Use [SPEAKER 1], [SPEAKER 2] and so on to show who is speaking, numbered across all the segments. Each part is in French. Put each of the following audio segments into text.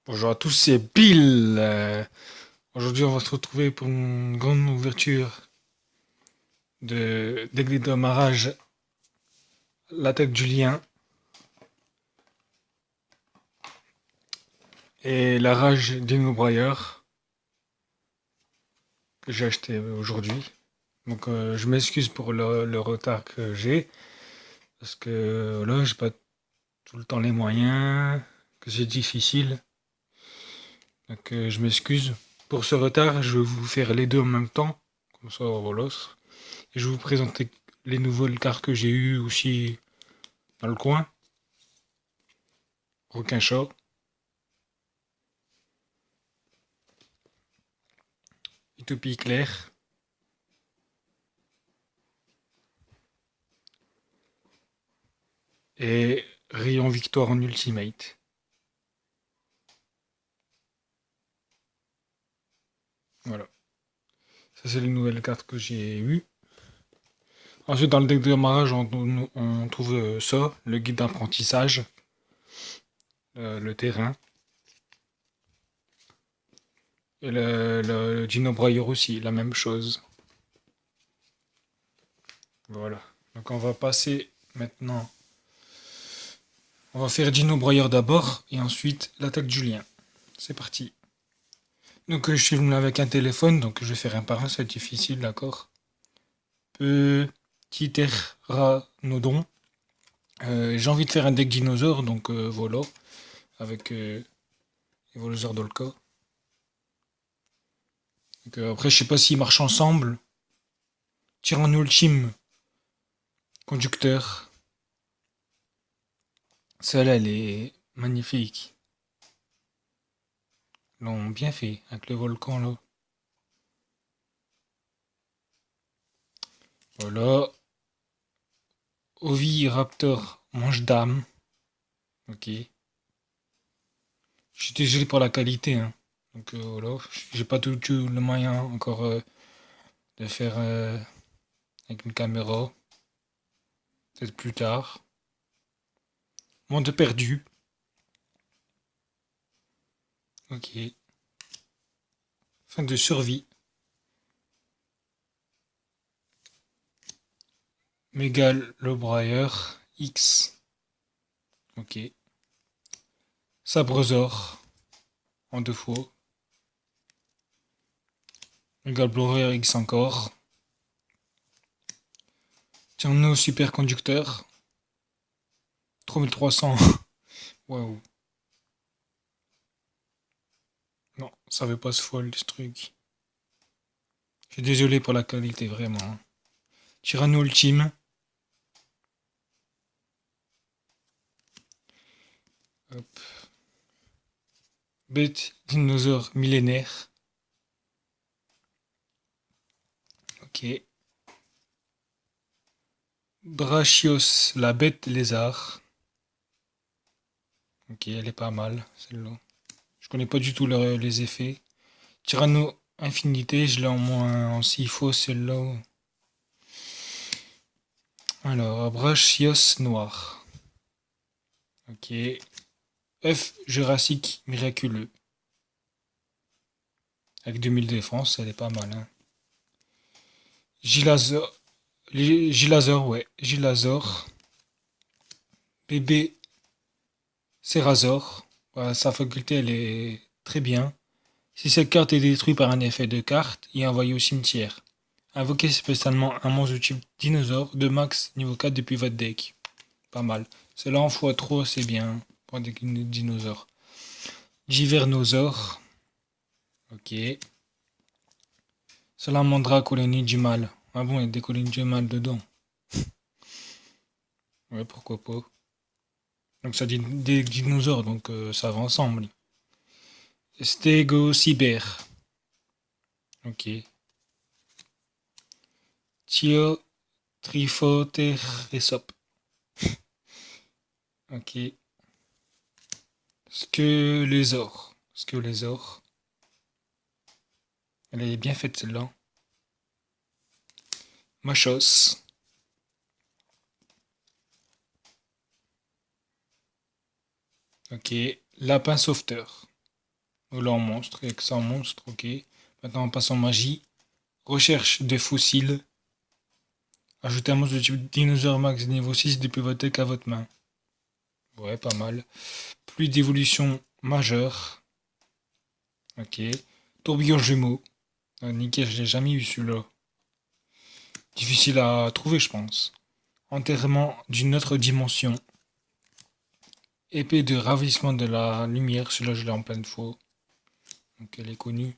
[SPEAKER 1] Bonjour à tous, c'est Bill. Aujourd'hui, on va se retrouver pour une grande ouverture de d'Aigle d'Amarage, l'attaque du lien et la rage d'Ino Brailleur que j'ai acheté aujourd'hui. Donc, je m'excuse pour le retard que j'ai parce que là, j'ai pas tout le temps les moyens, que c'est difficile. Donc, je m'excuse pour ce retard. Je vais vous faire les deux en même temps, comme ça, voilà. Et je vais vous présenter les nouvelles cartes que j'ai eues aussi dans le coin. Requin Chat, Utopie Claire et Rayon Victoire en Ultimate. Voilà. Ça, c'est les nouvelles cartes que j'ai eues. Ensuite, dans le deck de démarrage, on trouve ça, le guide d'apprentissage, le terrain. Et le Dino Brailleur aussi, la même chose. Voilà. Donc on va passer maintenant. On va faire Dino Brailleur d'abord et ensuite l'attaque du lien. C'est parti. Donc je suis venu avec un téléphone, donc je vais faire un par un, c'est difficile, d'accord. Petit Pteranodon. J'ai envie de faire un deck dinosaure, donc voilà, avec les Volozor Dolka. Donc, après, je sais pas s'ils marchent ensemble. Tyranno Ultime, conducteur. Celle-là, elle est magnifique. Ils l'ont bien fait avec le volcan là. Voilà. Oviraptor, mange d'âme. Ok. Je suis désolé pour la qualité, hein. Donc voilà, j'ai pas tout le moyen encore de faire avec une caméra. Peut-être plus tard. Monde perdu. Ok. Fin de survie. Mégal le brailleur. X. Ok. Sabrezor. En deux fois. Mégal brailleur X encore. Tierno superconducteur. 3300. Waouh. Non, ça veut pas se folle ce truc. Je suis désolé pour la qualité, vraiment. Tyranno ultime. Hop. Bête dinosaure millénaire. Ok. Brachios, la bête lézard. Ok, elle est pas mal, celle-là. Je connais pas du tout les effets. Tyranno Infinité, je l'ai en moins en s'il faut celle-là. Alors, Brachios noir. Ok. Œuf Jurassique miraculeux. Avec 2000 défense, elle est pas mal, hein. Gilazor. Gilazor, ouais. Gilazor. Bébé Cerazor. Voilà, sa faculté, elle est très bien. Si cette carte est détruite par un effet de carte, il est envoyé au cimetière. Invoquez spécialement un monstre de type dinosaure de max niveau 4 depuis votre deck. Pas mal. Cela en x3, c'est bien pour des dinosaures. Givernosaure. Ok. Salamandra colonie du mal. Ah bon, il y a des colonies du mal dedans. Ouais, pourquoi pas. Donc ça dit des dinosaures, donc ça va ensemble. Stégocyber. Ok. Thiotriphoteresop. Ok. Squelézor. Squelézor. Elle est bien faite celle-là. Machos. Ok. Lapin sauveteur. Voilà en monstre, et que ça en monstre, ok. Maintenant on passe en magie. Recherche des fossiles. Ajoutez un monstre de type dinosaure max niveau 6 depuis votre deck à votre main. Ouais, pas mal. Pluie d'évolution majeure. Ok. Tourbillon jumeau. Ah, nickel, je l'ai jamais eu celui-là. Difficile à trouver, je pense. Enterrement d'une autre dimension. Épée de ravissement de la lumière. Celui-là, je l'ai en pleine fois. Donc elle est connue.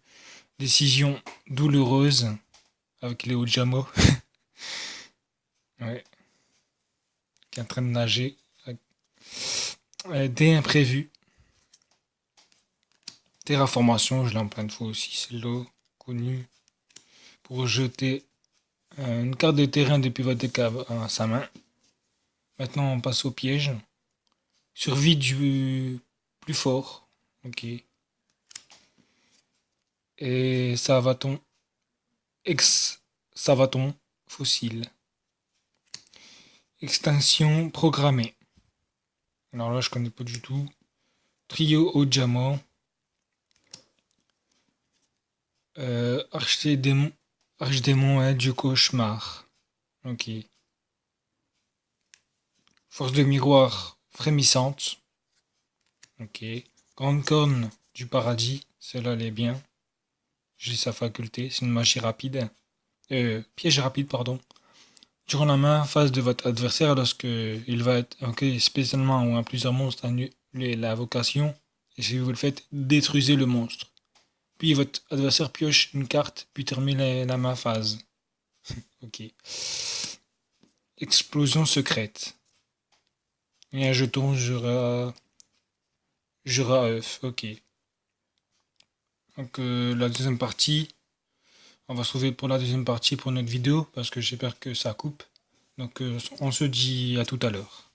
[SPEAKER 1] Décision douloureuse. Avec Léo Jamo. Ouais. Qui est en train de nager. Des imprévus. Terraformation, je l'ai en plein de fois aussi, celle-là, connue. Pour jeter une carte de terrain depuis votre deck à sa main. Maintenant, on passe au piège. Survie du plus fort. Ok. Et Savaton. Ex-Savaton fossile. Extinction programmée. Alors là, je connais pas du tout. Trio Ojama. Archdémon. Archdémon du cauchemar. Ok. Force de miroir frémissante. Ok. Grande corne du paradis. Celle-là, elle est bien. J'ai sa faculté. C'est une magie rapide. Piège rapide, pardon. Durant la main face de votre adversaire, lorsque il va être spécialement ou à plusieurs monstres annuler la vocation, et si vous le faites, détruisez le monstre. Puis votre adversaire pioche une carte, puis termine la main phase. Ok. Explosion secrète. Et un jeton Jura œuf. Ok. Donc la deuxième partie, on va se retrouver pour la deuxième partie pour notre vidéo, parce que j'espère que ça coupe. Donc on se dit à tout à l'heure.